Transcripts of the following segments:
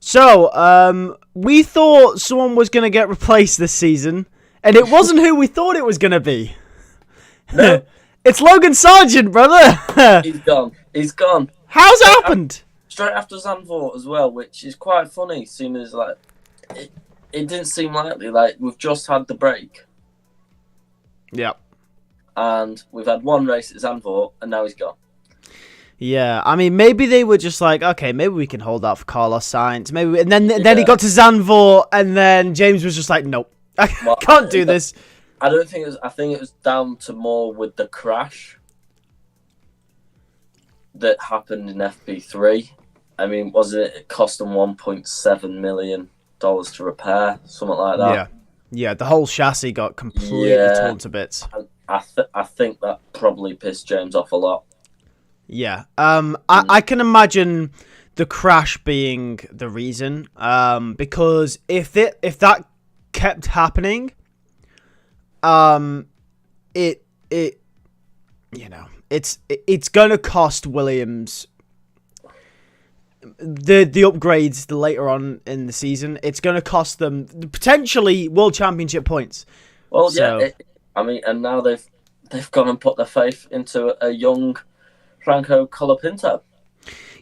So, we thought someone was going to get replaced this season, and it wasn't who we thought it was going to be. No, It's Logan Sargeant, brother. he's gone. He's gone. How's it happened? Straight after Zandvoort as well, which is quite funny, seeing as like it didn't seem likely. Like we've just had the break, Yep. and we've had one race at Zandvoort, and now he's gone. Yeah, I mean, maybe they were just like, okay, maybe we can hold out for Carlos Sainz. Maybe, and then he got to Zandvoort, and then James was just like, nope, I can't do this. I don't think it was. I think it was down to more with the crash that happened in FP3. I mean, wasn't it? It cost them $1.7 million to repair, something like that. Yeah. The whole chassis got completely torn to bits. I think that probably pissed James off a lot. Yeah. I can imagine the crash being the reason. Because if that kept happening, it's gonna cost Williams the upgrades later on in the season. It's gonna cost them potentially World Championship points. Well, yeah. I mean, and now they've gone and put their faith into a young Franco Colapinto.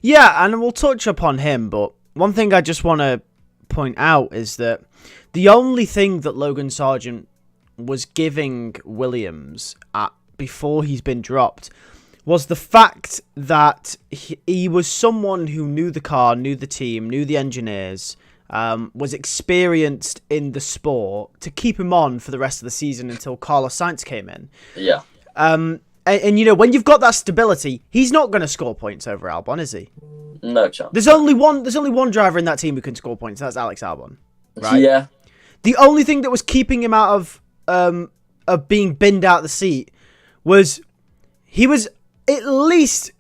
Yeah, and we'll touch upon him, but one thing I just want to point out is that the only thing that Logan Sargeant was giving Williams before he's been dropped was the fact that he was someone who knew the car, knew the team, knew the engineers, was experienced in the sport to keep him on for the rest of the season until Carlos Sainz came in. Yeah. And you know, when you've got that stability, he's not going to score points over Albon, is he? No chance. There's only one driver in that team who can score points, and that's Alex Albon. Right? Yeah. The only thing that was keeping him out of being binned out of the seat was he was at least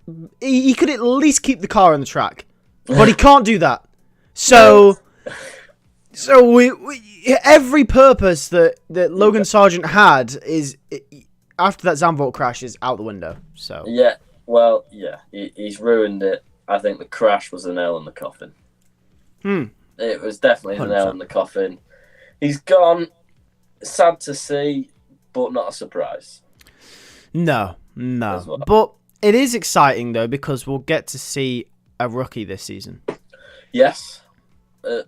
he could at least keep the car on the track, but he can't do that. So we every purpose that Logan Sargeant had is after that Zandvoort crash is out the window. So yeah, well, yeah, he's ruined it. I think the crash was the nail in the coffin. It was definitely the 100%. nail in the coffin. He's gone. Sad to see, but not a surprise. No. Well. But it is exciting though because we'll get to see a rookie this season. Yes, a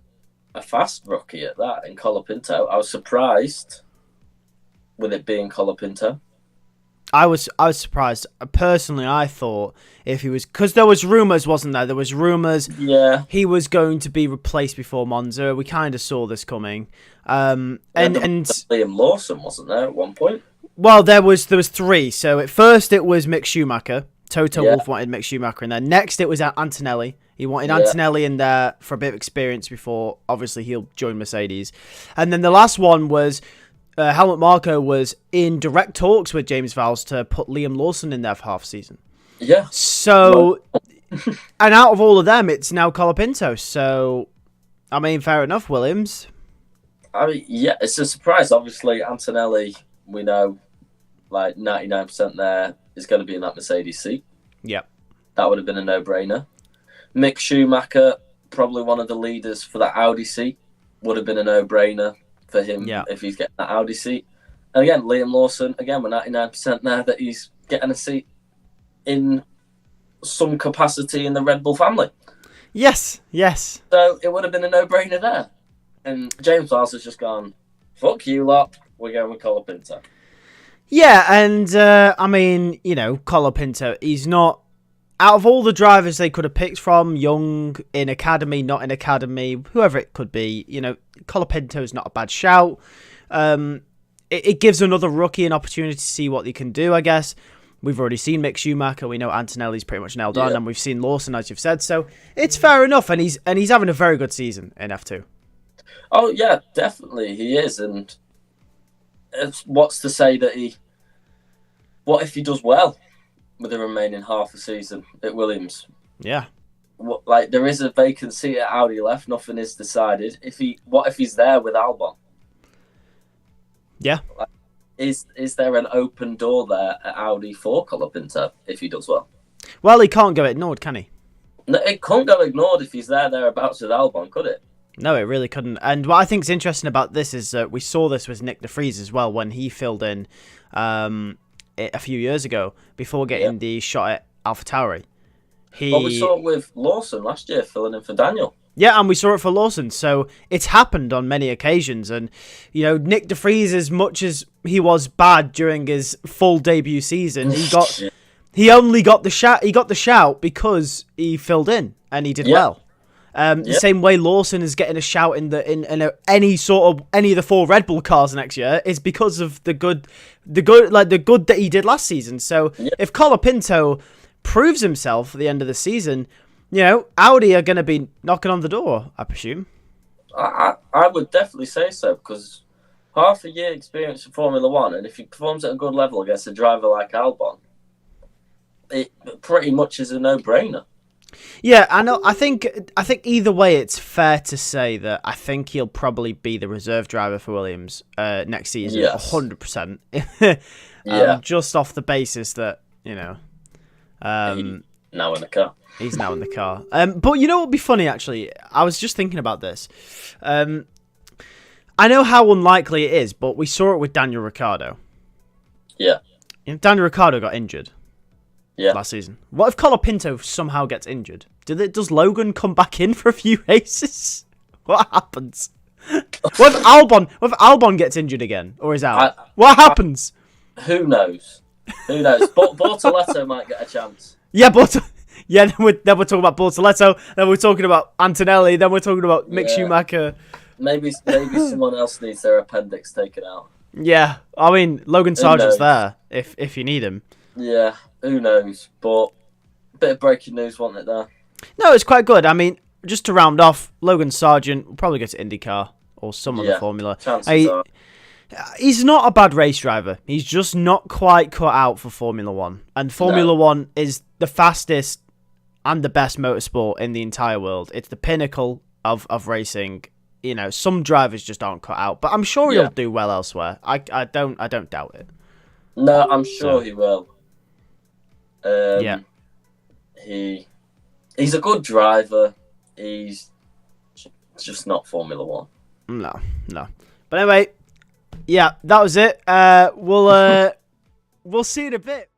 fast rookie at that in Colapinto. I was surprised with it being Colapinto. I was surprised. Personally, I thought if he was... Because there was rumours, wasn't there? There was rumours he was going to be replaced before Monza. We kind of saw this coming. And Liam Lawson wasn't there at one point? Well, there was three. So at first it was Mick Schumacher. Toto Wolff wanted Mick Schumacher in there. Next it was Antonelli. He wanted Antonelli in there for a bit of experience before, obviously, he'll join Mercedes. And then the last one was... Helmut Marko was in direct talks with James Vowles to put Liam Lawson in there for half a season. Yeah. So, and out of all of them, it's now Colapinto. So, I mean, fair enough, Williams. I mean, yeah, it's a surprise. Obviously, Antonelli, we know, like 99% there is going to be in that Mercedes seat. Yep. That would have been a no-brainer. Mick Schumacher, probably one of the leaders for that Audi seat, would have been a no-brainer for him if he's getting that Audi seat. And again, Liam Lawson, again, we're 99% there that he's getting a seat in some capacity in the Red Bull family. Yes. So it would have been a no-brainer there. And James Vowles has just gone, fuck you lot, we're going with Colapinto. Yeah, and I mean, you know, Colapinto, he's not... Out of all the drivers they could have picked from, young, in academy, not in academy, whoever it could be, you know, Colapinto's not a bad shout. It gives another rookie an opportunity to see what he can do, I guess. We've already seen Mick Schumacher. We know Antonelli's pretty much nailed on, and we've seen Lawson, as you've said. So it's fair enough, and he's having a very good season in F2. Oh yeah, definitely he is, and what's to say that he? What if he does well with the remaining half a season at Williams? Yeah. Like there is a vacancy at Audi left. Nothing is decided. What if he's there with Albon? Yeah. Like, is there an open door there at Audi for Colapinto if he does well? Well, he can't go ignored, can he? No, it couldn't go ignored if he's thereabouts with Albon, could it? No, it really couldn't. And what I think is interesting about this is that we saw this with Nick de Vries as well when he filled in a few years ago before getting the shot at AlphaTauri. Well, we saw it with Lawson last year filling in for Daniel. Yeah, and we saw it for Lawson. So it's happened on many occasions. And, you know, Nick de Vries, as much as he was bad during his full debut season, he only got the shout. He got the shout because he filled in and he did well. The same way Lawson is getting a shout in any of the 4 Red Bull cars next year is because of the good that he did last season. So if Colapinto proves himself at the end of the season, you know, Audi are going to be knocking on the door, I presume. I would definitely say so, because half a year experience in Formula One, and if he performs at a good level against a driver like Albon, it pretty much is a no-brainer. Yeah, I know. I think either way, it's fair to say that I think he'll probably be the reserve driver for Williams next season, 100%. Just off the basis that, you know, he's now in the car. He's now in the car. But you know what would be funny, actually? I was just thinking about this. I know how unlikely it is, but we saw it with Daniel Ricciardo. Yeah. You know, Daniel Ricciardo got injured last season. What if Colapinto somehow gets injured? Does Logan come back in for a few races? What happens? What if Albon gets injured again or is out? What happens? Who knows? Who knows? Bortoleto might get a chance. Yeah, then we're talking about Bortoleto. Then we're talking about Antonelli. Then we're talking about Mick Schumacher. Maybe someone else needs their appendix taken out. Yeah, I mean Logan Sargeant's there if you need him. Yeah, who knows? But a bit of breaking news, wasn't it there? No, it's quite good. I mean, just to round off, Logan Sargeant will probably go to IndyCar or some other formula. He's not a bad race driver. He's just not quite cut out for Formula One. And Formula One is the fastest and the best motorsport in the entire world. It's the pinnacle of racing. You know, some drivers just aren't cut out, but I'm sure he'll do well elsewhere. I don't doubt it. No, I'm sure he will. He's a good driver. He's just not Formula One. No. But anyway, yeah, that was it. We'll see you in a bit.